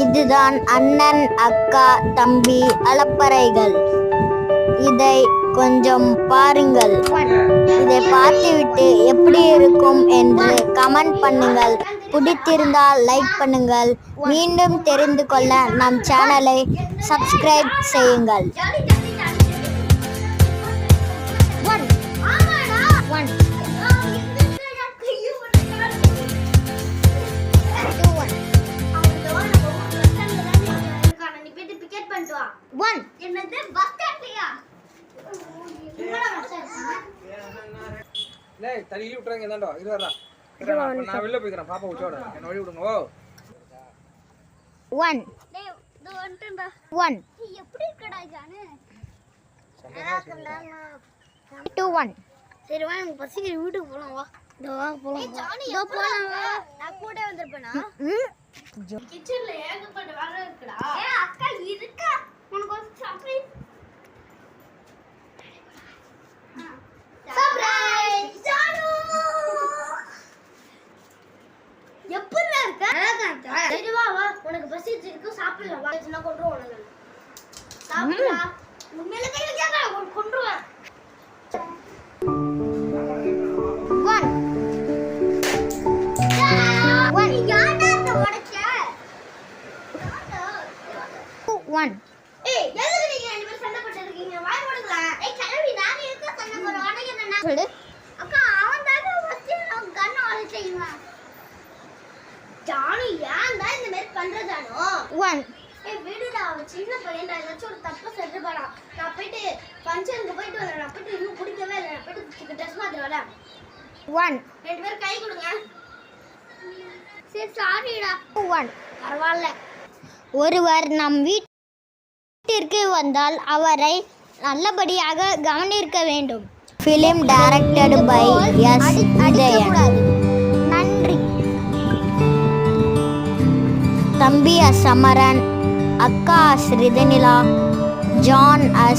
இதுதான் அண்ணன், அக்கா, தம்பி அலப்பறைகள். இதை கொஞ்சம் பாருங்கள். இதை பார்த்துவிட்டு எப்படி இருக்கும் என்று கமெண்ட் பண்ணுங்கள். பிடித்திருந்தால் லைக் பண்ணுங்கள். மீண்டும் தெரிந்து கொள்ள நம் சேனலை சப்ஸ்கிரைப் செய்யுங்கள். தள்ளி விட்டுறாங்க தாண்டா இருடா நான் வெளில போய்க்கிறேன் பாப்பா உச்சோட என்ன வழி விடுங்க 1 1 எப்படி இருக்கடா ஜானு 2 1 சரி வா எனக்கு பசிக்குது வீட்டுக்கு போலாம் வா போலாம் போலாம் நான் கூட வந்திருப்பேனா கிச்சன்ல ஏகப்பட்ட வேலை இருக்குடா அக்கா இருக்கா உனக்கு ஒரு சர்ப்ரைஸ் சர்ப்ரைஸ் ஜானு எப்படிடா இருக்க அழகா சரி வா உனக்கு பசிச்சு இருக்கு சாப்பிடலாம் வா நான் கொன்றுவேன் உனக்கு சாப்பிடா உண்மையில கை வைக்காத கொன்றுவேன் 1 ஏய் எதுக்கு நீங்க ரெண்டு பேரும் சண்டை போட்டு இருக்கீங்க வாய் மூடுங்க ஏய் கிளவி நான் எதுக்கு சண்டை போறோம் உனக்கு என்ன சொல்லு அக்கா அவன் தான் ஃபர்ஸ்ட் கண்ண ஆளு செய்வான் ஜானு ஏன் தான் இந்த மாதிரி பண்ற ஜானு 1 ஏய் விடுடா அவன் சின்ன பையன்டா ஏதாச்சும் ஒரு தப்பு செஞ்சுப்பானா நான் போயிட்டு ஃபங்க்ஷனுக்கு போயிட்டு வரேன் நான் போயிட்டு இன்னும் குடிக்கவே இல்லை நான் போயிட்டு ட்ரெஸ் மாத்திட்டு வரேன் 1 ரெண்டு பேரும் கை கொடுங்க சரி சாரிடா 1 பரவாயில்ல ஒருவர் நம் வீட்டிற்கு வந்தால் அவரை நல்லபடியாக கவனிக்க வேண்டும். Film directed by S Vijayan. நன்றி. தம்பி அஸ் அமரன், அக்கா அஸ் ரிதனிலா, ஜான் அஸ்